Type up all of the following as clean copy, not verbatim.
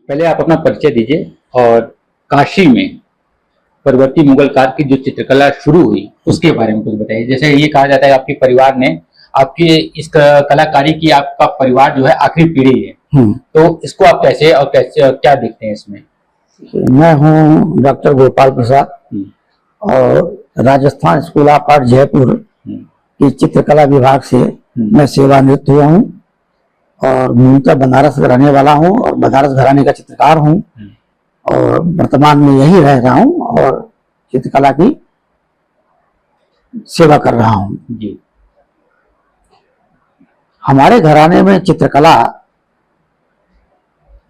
पहले आप अपना परिचय दीजिए और काशी में परवर्ती मुगल काल की जो चित्रकला शुरू हुई उसके बारे में कुछ बताइए। जैसे ये कहा जाता है आपके परिवार ने आपकी इस कलाकारी की आपका परिवार जो है आखिरी पीढ़ी है, तो इसको आप कैसे और कैसे क्या देखते हैं इसमें? मैं हूँ डॉक्टर गोपाल प्रसाद और Rajasthan school of art Jaipur की चित्रकला विभाग से मैं सेवानिवृत्त हुआ हूँ और मूलतः बनारस रहने वाला हूँ और बनारस घराने का चित्रकार हूँ और वर्तमान में यही रह रहा हूँ और चित्रकला की सेवा कर रहा हूँ जी। हमारे घराने में चित्रकला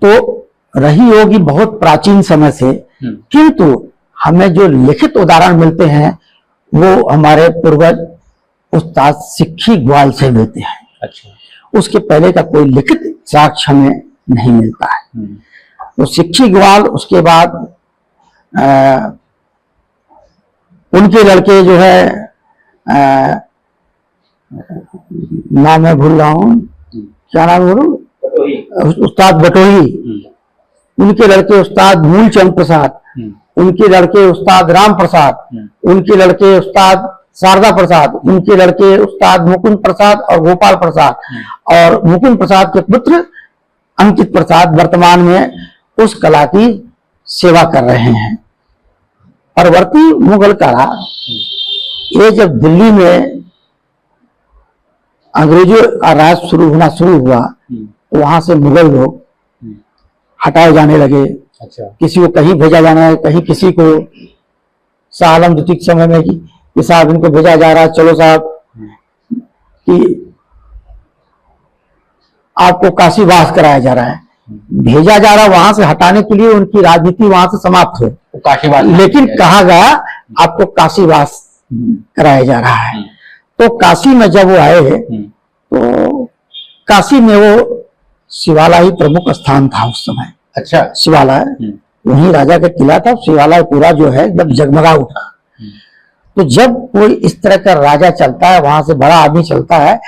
तो रही होगी बहुत प्राचीन समय से, किंतु हमें जो लिखित उदाहरण मिलते हैं वो हमारे पूर्वज उस्ताद सिक्खी ग्वाल से मिलते हैं। अच्छा। उसके पहले का कोई लिखित साक्ष्य हमें नहीं मिलता है। तो सिक्खी ग्वाल, उसके बाद उनके लड़के जो है नाम मैं भूल रहा हूँ, क्या नाम बोलूं, उस्ताद बटोही, उनके लड़के उस्ताद मूलचंद प्रसाद, उनके लड़के उस्ताद राम प्रसाद, उनके लड़के उस्ताद शारदा प्रसाद, उनके लड़के उस्ताद मुकुंद प्रसाद और गोपाल प्रसाद, और मुकुंद प्रसाद के पुत्र अंकित प्रसाद वर्तमान में उस कला की सेवा कर रहे हैं। परवर्ती मुगल कला ये जब दिल्ली में अंग्रेजों का राज शुरू हुआ तो वहां से मुगल लोग हटाए जाने लगे। अच्छा। किसी को कहीं भेजा जाना है, कहीं किसी को शाह आलम द्वितीय के समय में कि साहब इनको भेजा जा रहा है, चलो साहब कि आपको काशी वास कराया जा रहा है, भेजा जा रहा है वहां से हटाने के लिए, उनकी राजनीति वहां से समाप्त हो, लेकिन कहा गया आपको काशी वास कराया जा रहा है। तो काशी में जब वो आए तो काशी में वो शिवालय ही प्रमुख स्थान था उस समय। अच्छा। शिवालय वहीं राजा का किला था, शिवालय पूरा जो है जब जगमगा उठा। तो जब कोई इस तरह का राजा चलता है, वहां से बड़ा आदमी चलता है,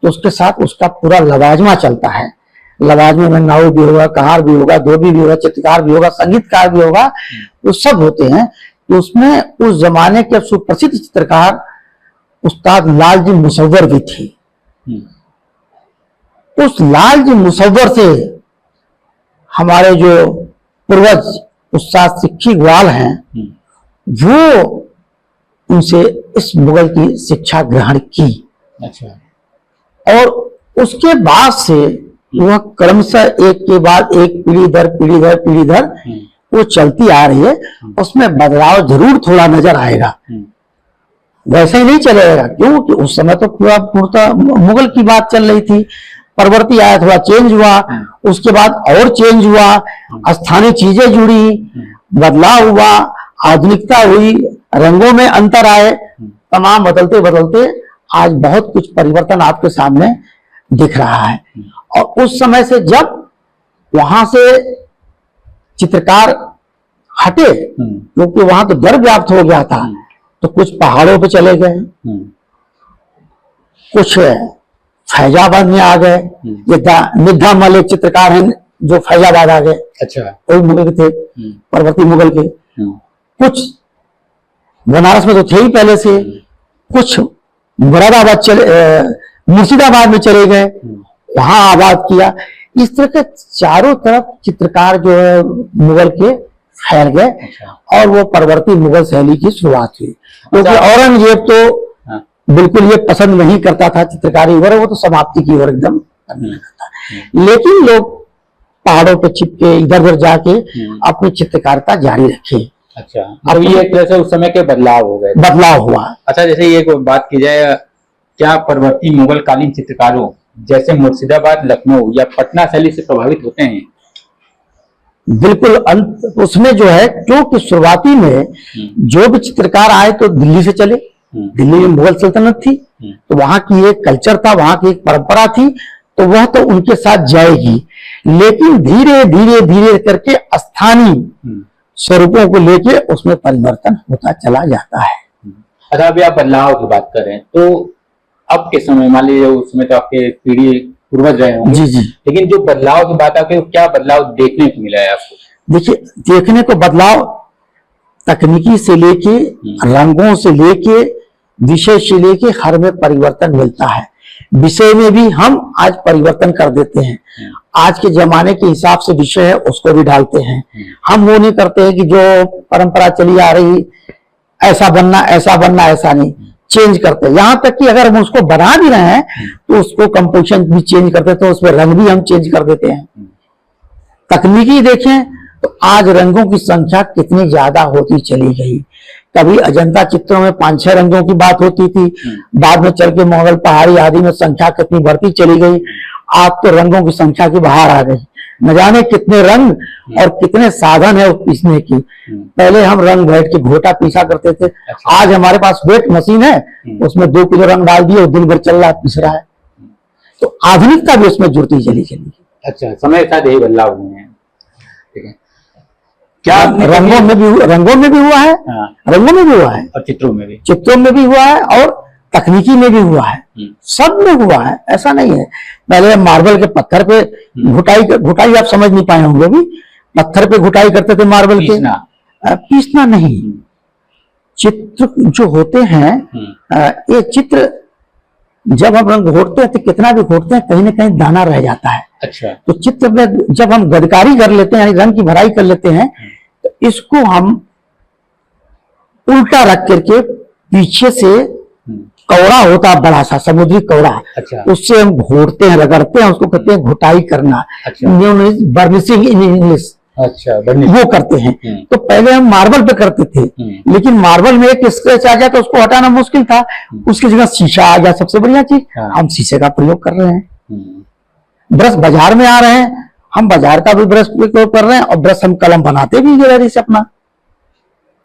तो उसके साथ उसका पूरा लवाजमा चलता है। लवाजमे में नाव भी होगा, कहार भी होगा, धोबी भी होगा, चित्रकार भी होगा, संगीतकार भी होगा, वो सब होते हैं। तो उसमें उस जमाने के सुप्रसिद्ध चित्रकार उस्ताद लालजी मुसव्वर भी थे। उस लालजी मुसव्वर से हमारे जो पूर्वज उस्ताद सिक्खी ग्वाल हैं, वो उनसे इस मुगल की शिक्षा ग्रहण की। अच्छा। और उसके बाद से वह क्रमशः एक के बाद एक पीढ़ी दर वो चलती आ रही है। उसमें बदलाव जरूर थोड़ा नजर आएगा, वैसे ही नहीं चलेगा, क्योंकि उस समय तो पूरा मुगल की बात चल रही थी। परवर्ती आया, थोड़ा चेंज हुआ, उसके बाद और चेंज हुआ, स्थानीय चीजें जुड़ी, बदलाव हुआ, आधुनिकता हुई, रंगों में अंतर आए, तमाम बदलते बदलते आज बहुत कुछ परिवर्तन आपके सामने दिख रहा है। और उस समय से जब वहां से चित्रकार हटे, क्योंकि वहां तो डर व्याप्त हो गया था, तो कुछ पहाड़ों पे चले गए, कुछ फैजाबाद में आ गए। ये निद्धा मल एक चित्रकार हैं जो फैजाबाद आ गए। अच्छा। कोई मुगल थे, परवर्ती मुगल के। कुछ बनारस में तो थे ही पहले से, कुछ मुरादाबाद मुर्शिदाबाद में चले गए, वहां आबाद किया। इस तरह के चारों तरफ चित्रकार जो है मुगल के फैल गए। अच्छा। और वो परवर्ती मुगल शैली की शुरुआत हुई, क्योंकि औरंगजेब तो बिल्कुल ये पसंद नहीं करता था चित्रकारी वगैरह, वो तो समाप्ति की ओर एकदम करने लगा था। लेकिन लोग पहाड़ों पे छिपके इधर उधर जाके अपनी चित्रकारिता जारी रखे। अच्छा। अब ये एक तरह से उस समय के बदलाव हो गए, बदलाव हुआ। अच्छा, जैसे ये बात की जाए, क्या परवर्ती मुगल कालीन चित्रकारों जैसे मुर्शिदाबाद, लखनऊ या पटना शैली से प्रभावित होते हैं? बिल्कुल। उसमें जो है, क्योंकि शुरुआती में जो भी चित्रकार आए तो दिल्ली से चले, दिल्ली में मुगल सल्तनत थी, तो वहां की एक कल्चर था, वहां की एक परंपरा थी, तो वह तो उनके साथ जाएगी। लेकिन धीरे धीरे करके स्थानीय स्वरूपों को लेके उसमें परिवर्तन होता चला जाता है। अच्छा, अभी आप बदलाव की बात कर रहे हैं, तो अब के समय मान लीजिए, उसमें तो आपके पीढ़ी पूर्वज रहे होंगे। जी जी। लेकिन जो बदलाव की बात आती है, क्या बदलाव देखने को मिला है आपको? देखिए, देखने को बदलाव तकनीकी से लेके, रंगों से लेके, विषय से लेके हर में परिवर्तन मिलता है। विषय में भी हम आज परिवर्तन कर देते हैं, आज के जमाने के हिसाब से विषय है उसको भी डालते हैं। हम वो नहीं करते हैं कि जो परंपरा चली आ रही ऐसा बनना ऐसा नहीं, चेंज करते हैं। यहां तक कि अगर हम उसको बना भी रहे हैं तो उसको कंपोजिशन भी चेंज करते हैं, तो उसमें रंग भी हम चेंज कर देते हैं। तकनीकी देखें तो आज रंगों की संख्या कितनी ज्यादा होती चली गई। कभी अजंता चित्रों में 5-6 रंगों की बात होती थी, बाद में चल के मुगल पहाड़ी आदि में संख्या कितनी बढ़ती चली गई। आज तो रंगों की संख्या की बाहर आ गई, न जाने कितने रंग और कितने साधन है पीसने की। पहले हम रंग बैठ के घोटा पीसा करते थे, आज हमारे पास वेट मशीन है, उसमें 2 किलो रंग डाल दिए और दिन भर चल रहा है, पीस रहा है। तो आधुनिकता भी उसमें जुड़ती चली गई। अच्छा, समय के साथ यही बदलाव हुए हैं। ठीक है, क्या रंगों में भी हुआ है, रंगों में भी हुआ है और चित्रों में भी हुआ है और तकनीकी में भी हुआ है, सब में हुआ है, ऐसा नहीं है। पहले मार्बल के पत्थर पे घुटाई आप समझ नहीं पाए होंगे, भी पत्थर पे घुटाई करते थे मार्बल के, पीसना नहीं। चित्र जो होते हैं, ये चित्र जब हम रंग घोटते हैं तो कितना भी घोटते हैं कहीं ना कहीं दाना रह जाता है। अच्छा। तो चित्र में जब हम गदकारी कर लेते हैं, यानी रंग की भराई कर लेते हैं, तो इसको हम उल्टा रख करके पीछे से कौड़ा होता है बड़ा सा समुद्री कौड़ा, अच्छा। उससे हम घोटते हैं, रगड़ते हैं, उसको कहते हैं घुटाई करना, बर्निशिंग इन इंग्लिश। अच्छा, वो करते हैं। तो पहले हम मार्बल पे करते थे, लेकिन मार्बल में एक स्क्रैच आ जाए तो उसको हटाना मुश्किल था, उसकी जगह शीशा आ गया, सबसे बढ़िया चीज। हम शीशे का प्रयोग कर रहे हैं। ब्रश बाजार में आ रहे हैं, हम बाजार का भी ब्रश प्रयोग कर रहे हैं, और ब्रश हम कलम बनाते भी गिलहरी से अपना।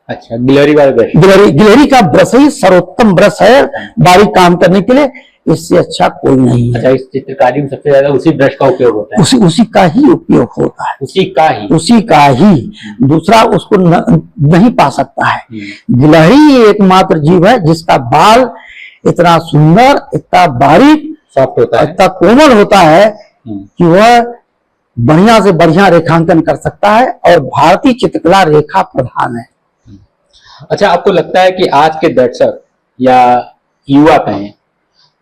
अच्छा, गिलहरी वाला ब्रश? गिलहरी का ब्रश ही सर्वोत्तम ब्रश है बारीक काम करने के लिए, इससे अच्छा कोई नहीं है। अच्छा, इस चित्रकारी में सबसे ज्यादा उसी ब्रश का उपयोग होता है? उसी का ही उपयोग होता है, उसी का ही। दूसरा उसको नहीं पा सकता है। गिलहरी एकमात्र जीव है जिसका बाल इतना सुंदर, इतना बारीक, सॉफ्ट होता है, इतना कोमल होता है कि वह बढ़िया से बढ़िया रेखांकन कर सकता है, और भारतीय चित्रकला रेखा प्रधान है। अच्छा, आपको लगता है कि आज के दर्शक या युवा कहें,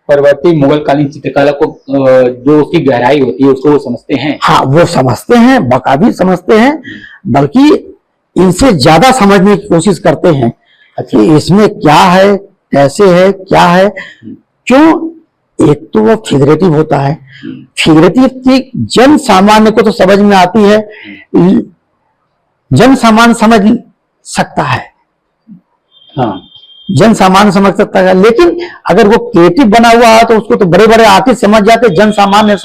परवर्ती मुगल कालीन चित्रकला को जो उसकी गहराई होती है उसको वो समझते हैं? हाँ, वो समझते हैं, बकायदा समझते हैं, बल्कि इनसे ज्यादा समझने की कोशिश करते हैं। अच्छा। कि इसमें क्या है, कैसे है, क्या है, क्यों। एक तो वो फिगरेटिव होता है, फिगरेटिव की जन सामान्य को तो समझ में आती है, जन सामान्य समझ सकता है। हाँ, जन सामान्य समझ सकता है, लेकिन अगर वो क्रिएटिव बना हुआ है तो उसको तो बड़े बड़े आर्टिस्ट समझ जाते, जन सामान्य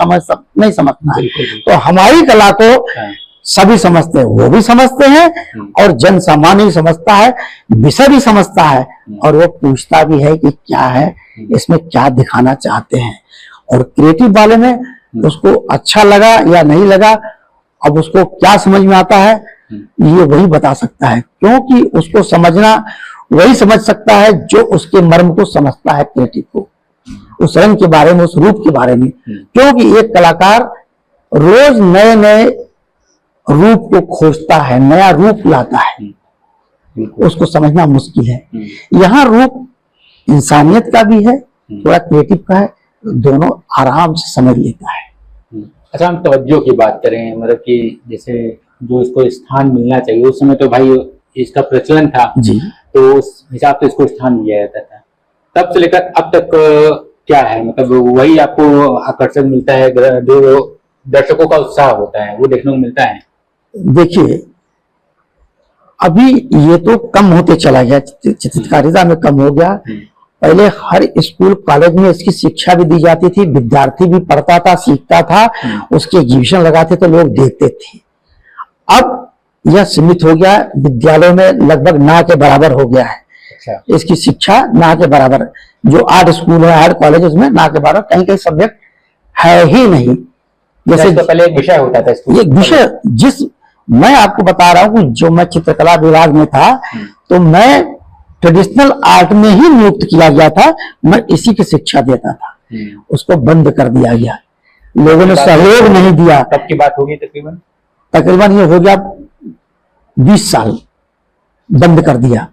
नहीं समझना है। तो हमारी कला को सभी समझते हैं, वो भी समझते हैं, और जन सामान्य भी समझता है, विषय भी समझता है, और वो पूछता भी है कि क्या है इसमें, क्या दिखाना चाहते हैं। और क्रिएटिव वाले में उसको अच्छा लगा या नहीं लगा, अब उसको क्या समझ में आता है ये वही बता सकता है, क्योंकि उसको समझना वही समझ सकता है जो उसके मर्म को समझता है, क्रिएटिव को, उस रंग के बारे में, उस रूप के बारे में। क्योंकि एक कलाकार रोज नए नए रूप को खोजता है, नया रूप लाता है, उसको समझना मुश्किल है। यहाँ रूप इंसानियत का भी है, थोड़ा क्रिएटिव का है, दोनों आराम से समझ लेता है। अच्छा, हम तवज्जो की बात करें, मतलब कि जैसे जो इसको स्थान मिलना चाहिए, उस समय तो भाई इसका प्रचलन था जी, तो उस हिसाब से इसको स्थान दिया जाता था। तब से लेकर अब तक क्या है, मतलब वही आपको आकर्षण मिलता है, जो दर्शकों का उत्साह होता है वो देखने को मिलता है? देखिए, अभी ये तो कम होते चला गया, चित्रकारिता में कम हो गया। पहले हर स्कूल कॉलेज में इसकी शिक्षा भी दी जाती थी, विद्यार्थी भी पढ़ता था, सीखता था, उसके एग्जीबिशन लगाते तो लोग देखते थे। अब यह सीमित हो गया, विद्यालयों में लगभग ना के बराबर हो गया है। अच्छा। इसकी शिक्षा ना के बराबर, जो आर्ट स्कूल है, आर्ट कॉलेज, उसमें ना के बराबर कहीं कहीं सब्जेक्ट है ही नहीं। जैसे तो पहले एक विषय होता था, एक विषय, जिस मैं आपको बता रहा हूँ, जो मैं चित्रकला विभाग में था तो मैं ट्रेडिशनल आर्ट में ही नियुक्त किया गया था, मैं इसी की शिक्षा देता था, उसको बंद कर दिया गया। लोगों ने सहयोग नहीं दिया। कब की बात होगी तकरीबन? तकरीबन ये हो गया 20 साल बंद कर दिया।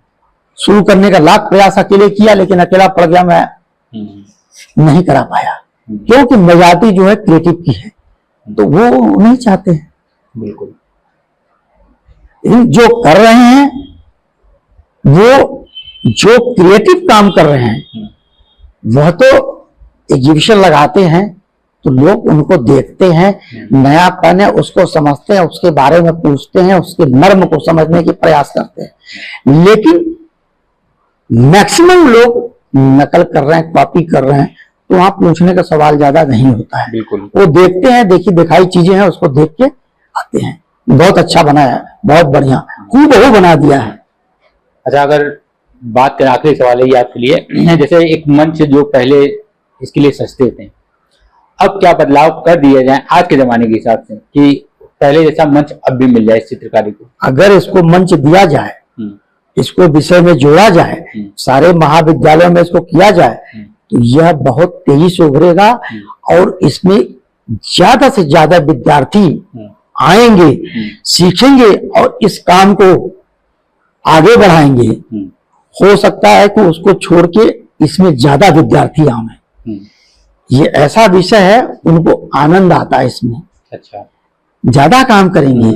शुरू करने का लाख प्रयास अकेले किया, लेकिन अकेला पड़ गया, मैं नहीं करा पाया, क्योंकि मेजॉरिटी जो है क्रिएटिव की है, तो वो नहीं चाहते हैं। बिल्कुल। जो कर रहे हैं, वो जो क्रिएटिव काम कर रहे हैं, वह तो एग्जीबिशन लगाते हैं तो लोग उनको देखते हैं, नयापन है उसको समझते हैं, उसके बारे में पूछते हैं, उसके मर्म को समझने की प्रयास करते हैं। लेकिन मैक्सिमम लोग नकल कर रहे हैं, कॉपी कर रहे हैं, तो वहां पूछने का सवाल ज्यादा नहीं होता है। बिल्कुल। वो देखते हैं, देखी दिखाई चीजें हैं, उसको देख के आते हैं, बहुत अच्छा बना है, बहुत बढ़िया, हूबहू बना दिया है। अच्छा, अगर बात करें, आखिरी सवाल है ये आपके लिए, जैसे एक मंच जो पहले इसके लिए सस्ते थे, अब क्या बदलाव कर दिया जाए आज के जमाने के हिसाब से कि पहले जैसा मंच अब भी मिल जाए इस चित्रकारी को? अगर इसको मंच दिया जाए, इसको विषय में जोड़ा जाए, सारे महाविद्यालयों में इसको किया जाए, तो यह बहुत तेजी से उभरेगा और इसमें ज्यादा से ज्यादा विद्यार्थी आएंगे, सीखेंगे और इस काम को आगे बढ़ाएंगे। हो सकता है कि उसको छोड़ के इसमें ज्यादा विद्यार्थी आए। ये ऐसा विषय है, उनको आनंद आता है इसमें। अच्छा। ज्यादा काम करेंगे,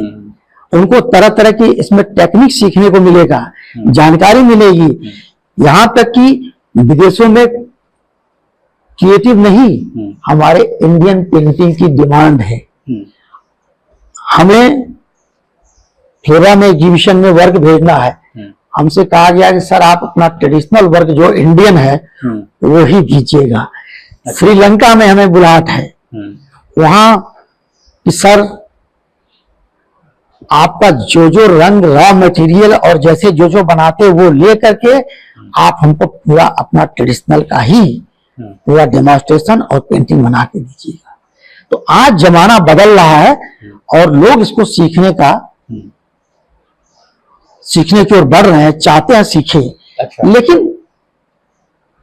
उनको तरह तरह की इसमें टेक्निक सीखने को मिलेगा, जानकारी मिलेगी। यहाँ तक कि विदेशों में क्रिएटिव नहीं, हमारे इंडियन पेंटिंग की डिमांड है। हमें फेरा में एग्जीबिशन में वर्क भेजना है, हमसे कहा गया कि सर आप अपना ट्रेडिशनल वर्क जो इंडियन है वो ही दीजिएगा। श्रीलंका में हमें बुलाहट है, वहां कि सर आपका जो जो रंग, रॉ मटेरियल और जैसे जो जो बनाते वो ले करके आप हमको पूरा अपना ट्रेडिशनल का ही पूरा डेमोन्स्ट्रेशन और पेंटिंग बना के दीजिएगा। तो आज जमाना बदल रहा है और लोग इसको सीखने की ओर बढ़ रहे हैं, चाहते हैं सीखे। अच्छा। लेकिन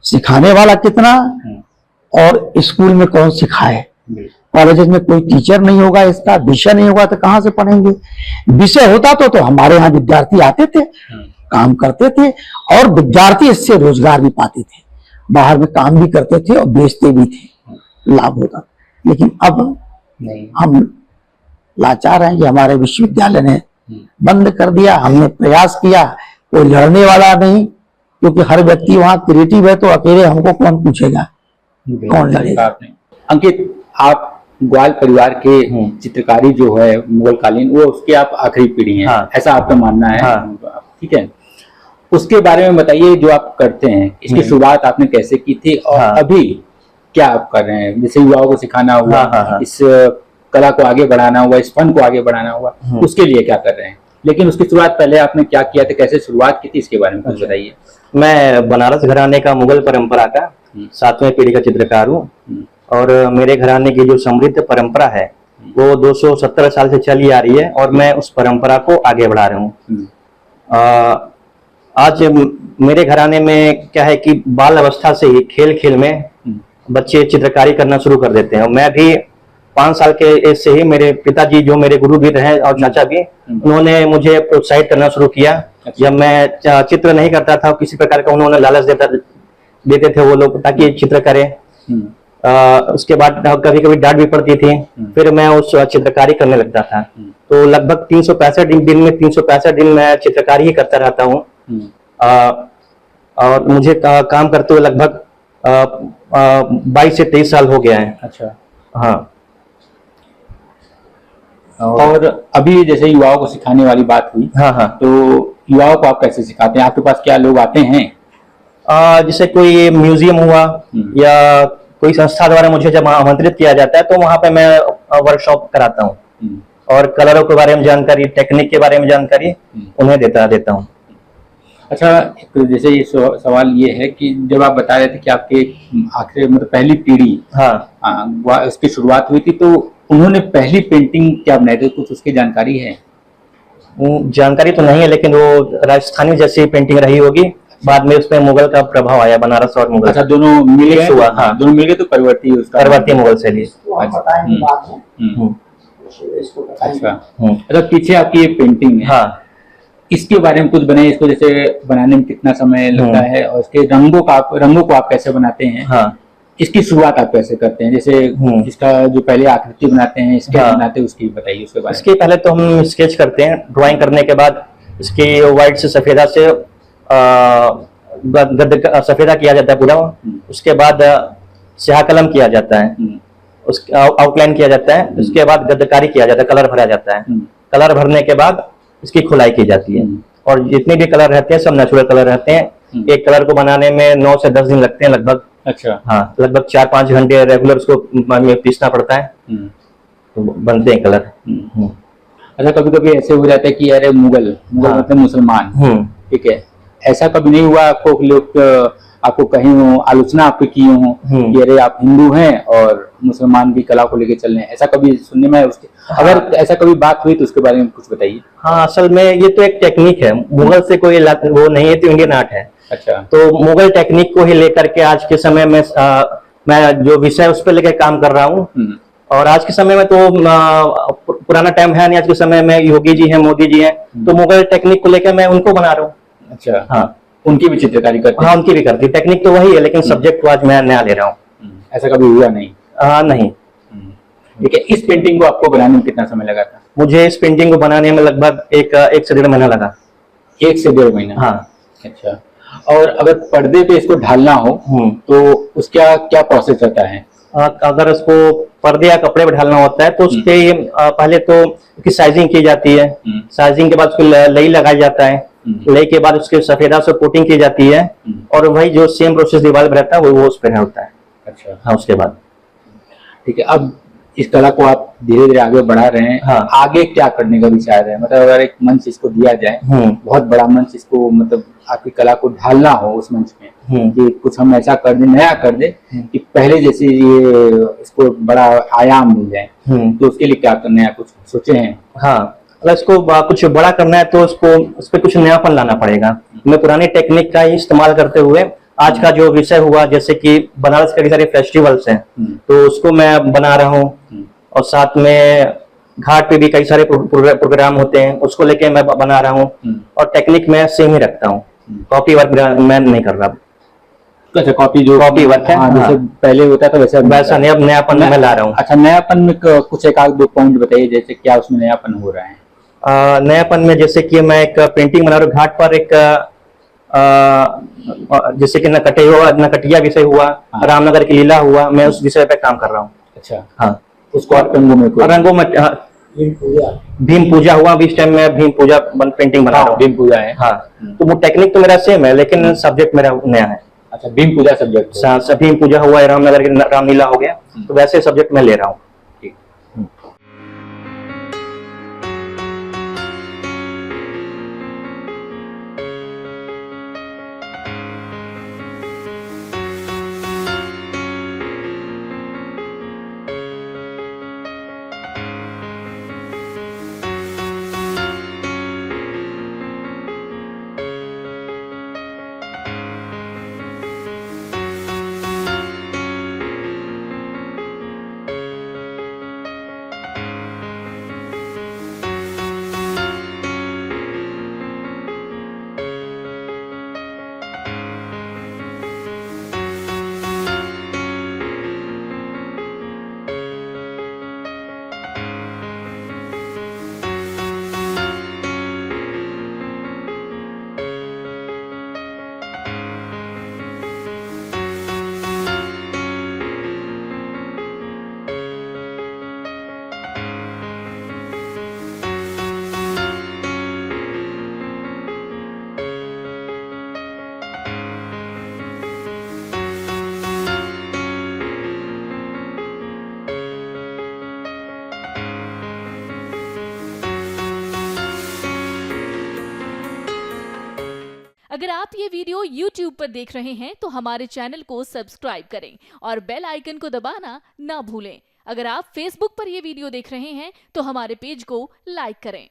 सिखाने वाला कितना और स्कूल में कौन सिखाए? कॉलेज में कोई टीचर नहीं होगा, इसका विषय नहीं होगा तो कहां से पढ़ेंगे? विषय होता तो हमारे यहाँ विद्यार्थी आते थे, काम करते थे और विद्यार्थी इससे रोजगार भी पाते थे, बाहर में काम भी करते थे और बेचते भी थे, लाभ होता। लेकिन अब नहीं, हम लाचार हैं कि हमारे विश्वविद्यालय ने बंद कर दिया। हमने प्रयास किया, कोई लड़ने वाला नहीं, क्योंकि हर व्यक्ति वहां क्रिएटिव है, तो अकेले हमको कौन पूछेगा, कौन लड़ेगा? अंकित, आप ग्वाल परिवार के चित्रकारी जो है मुगल कालीन, वो उसकी आप आखिरी पीढ़ी हैं। हाँ। ऐसा आपका मानना है? हाँ। ठीक है, उसके बारे में बताइए जो आप करते हैं, इसकी शुरुआत आपने कैसे की थी और अभी क्या आप कर रहे हैं? जैसे युवाओं को सिखाना हुआ, इस कला को आगे बढ़ाना हुआ, इस फन को आगे बढ़ाना हुआ, उसके लिए क्या कर रहे हैं? लेकिन उसकी शुरुआत पहले आपने क्या किया था, कैसे शुरुआत की थी, इसके बारे में कुछ बताइए। मैं बनारस घराने का, मुगल परंपरा का 7वें पीढ़ी का चित्रकार हूँ और मेरे घराने की जो समृद्ध परंपरा है वो 217 साल से चली आ रही है और मैं उस परंपरा को आगे बढ़ा रहा हूँ। आज मेरे घराने में क्या है कि बाल अवस्था से ही खेल खेल में बच्चे चित्रकारी करना शुरू कर देते हैं। और मैं भी 5 साल के एज से ही, मेरे पिताजी जो मेरे गुरु भी रहे और चाचा भी, उन्होंने मुझे प्रोत्साहित करना शुरू किया। जब मैं चित्र नहीं करता था किसी प्रकार का, उन्होंने लालच देते थे वो लोग ताकि चित्र करें। उसके बाद कभी कभी डांट भी पड़ती थी, फिर मैं उस चित्रकारी करने लगता था। तो लगभग 365 दिन में 365 दिन मैं चित्रकारी ही करता रहता हूँ। और मुझे काम करते हुए लगभग 22 से 23 साल हो गया है। अच्छा। हाँ। और अभी जैसे युवाओं को सिखाने वाली बात हुई, हाँ, तो युवाओं को आप कैसे सिखाते हैं? आपके पास क्या लोग आते हैं? जैसे कोई म्यूजियम हुआ या कोई संस्था द्वारा मुझे जब आमंत्रित किया जाता है तो वहां पे मैं वर्कशॉप कराता हूँ और कलरों के बारे में जानकारी, टेक्निक के बारे में जानकारी उन्हें देता हूँ। अच्छा, जैसे ये सवाल ये है कि जब आप बता रहे थे कि आपके आखिरी मतलब पहली पीढ़ी, हाँ, उसकी शुरुआत हुई थी, तो उन्होंने पहली पेंटिंग क्या बनाई थी, कुछ उसकी जानकारी है? जानकारी तो नहीं है, लेकिन वो राजस्थानी जैसी पेंटिंग रही होगी। बाद में उसमें मुगल का प्रभाव आया, बनारस और मुगल। अच्छा, दोनों मिल गए? हुआ, हाँ, दोनों मिल गए तो परवर्ती उसका परवर्ती मुगल शैली। इसको हम बताएंगे बाद में। इसको बताएंगे। अच्छा, पीछे आपकी ये पेंटिंग है, हाँ, इसके बारे में कुछ बनाइए। इसको जैसे बनाने में कितना समय लगता है और इसके रंगों को आप कैसे बनाते हैं? हाँ, इसकी शुरुआत आप कैसे करते हैं? जैसे इसका जो पहले आकृति बनाते हैं, स्केच बनाते हैं, उसकी बताइए उसके बारे में। इसके पहले तो हम स्केच करते हैं, ड्राइंग करने के बाद इसकी व्हाइट से सफेदा से सफेदा किया जाता है पूरा। उसके बाद स्याह कलम किया जाता है, उस आउटलाइन किया जाता है। उसके बाद गद्दकारी किया जाता है, कलर भरा जाता है। कलर भरने के बाद इसकी खुलाई की जाती है। और जितने भी कलर रहते हैं सब नेचुरल कलर रहते हैं। एक कलर को बनाने में 9 से 10 दिन लगते हैं लगभग। अच्छा, हाँ, लगभग 4-5 घंटे रेगुलर उसको पीसना पड़ता है, तो बनते हैं कलर। अच्छा, कभी कभी ऐसे हो जाता है कि अरे मुगल मतलब मुसलमान, ठीक है, ऐसा कभी नहीं हुआ आपको लोग आपको कहीं हो आलोचना आपकी की हो कि अरे आप हिंदू हैं और मुसलमान की कला को लेके चल रहे हैं? ऐसा कभी सुनने में उसके अगर ऐसा कभी बात हुई तो उसके बारे में कुछ बताइए। हाँ, असल में ये तो एक टेक्निक है, मुगल से कोई वो नहीं है, तो इंडियन आर्ट है। अच्छा, तो मुगल टेक्निक को ही लेकर के आज के समय में मैं जो विषय उस पर लेकर काम कर रहा हूँ। और आज के समय में तो पुराना टाइम है नहीं, आज के समय में योगी जी हैं, मोदी जी हैं, तो मुगल टेक्निक को लेकर मैं उनको बना रहा हूँ। अच्छा, हाँ, उनकी भी चित्रकारी करते हैं? हाँ, उनकी भी करती है। टेक्निक तो वही है, लेकिन सब्जेक्ट को आज मैं नया ले रहा हूँ। ऐसा कभी हुआ नहीं? नहीं। ठीक है, इस पेंटिंग को आपको बनाने में कितना समय लगा था? मुझे इस पेंटिंग को बनाने में लगभग 1 से 1.5 महीना लगा। 1 से 1.5 महीना? हाँ। अच्छा, और अगर पर्दे पे इसको ढालना हो तो उसका क्या प्रोसेस रहता है? अगर उसको पर्दे या कपड़े पे ढालना होता है तो उसके पहले तो उसकी साइजिंग की जाती है। साइजिंग के बाद उसको लई लगाया जाता है। लई के बाद उसके सफेदा से कोटिंग की जाती है, और वही जो सेम प्रोसेस दीवार पे रहता है वो उस पर होता है। अच्छा, हाँ, उसके बाद ठीक है। अब इस कला को आप धीरे धीरे आगे बढ़ा रहे हैं। हाँ। आगे क्या करने का विचार है? मतलब अगर एक मंच इसको दिया जाए, बहुत बड़ा मंच, इसको मतलब आपकी कला को ढालना हो उस मंच में कि कुछ हम ऐसा कर दे, नया कर दे कि पहले जैसे ये इसको बड़ा आयाम मिल जाए, तो उसके लिए क्या करना है, कुछ सोचे हैं? हाँ, अगर इसको कुछ बड़ा करना है तो उसको उस पर कुछ नयापन लाना पड़ेगा। मैं पुरानी टेक्निक का ही इस्तेमाल करते हुए आज का जो विषय हुआ, जैसे कि बनारस के कई सारे फेस्टिवल्स हैं, तो उसको मैं बना रहा हूँ। और साथ में घाट पे भी कई सारे प्रोग्राम होते हैं, उसको लेके मैं बना रहा हूँ। और टेक्निक में सेम ही रखता हूँ, कॉपी वर्क मैं नहीं कर रहा। अच्छा, कॉपी वर्क है। जैसे पहले होता था वैसा नहीं, अब नयापन में ला रहा हूँ। अच्छा, नयापन में कुछ 1-2 पॉइंट बताइए, जैसे क्या उसमें नयापन हो रहा है? नयापन में जैसे कि मैं एक पेंटिंग बना रहा हूँ घाट पर, एक जैसे कि नकटिया विषय हुआ, रामनगर की लीला हुआ, मैं उस विषय पे काम कर रहा हूँ। अच्छा, हाँ, उसको रंगों में भीम पूजा हुआ, इस टाइम में भीम पूजा पेंटिंग बना रहा हूँ। भीम पूजा है, हाँ। तो वो टेक्निक तो मेरा सेम है, लेकिन सब्जेक्ट मेरा नया है। अच्छा, भीम पूजा सब्जेक्ट? भीम पूजा हुआ, रामनगर की रामलीला हो गया, तो वैसे सब्जेक्ट मैं ले रहा हूँ। अगर आप ये वीडियो YouTube पर देख रहे हैं तो हमारे चैनल को सब्सक्राइब करें और बेल आइकन को दबाना ना भूलें। अगर आप Facebook पर ये वीडियो देख रहे हैं तो हमारे पेज को लाइक करें।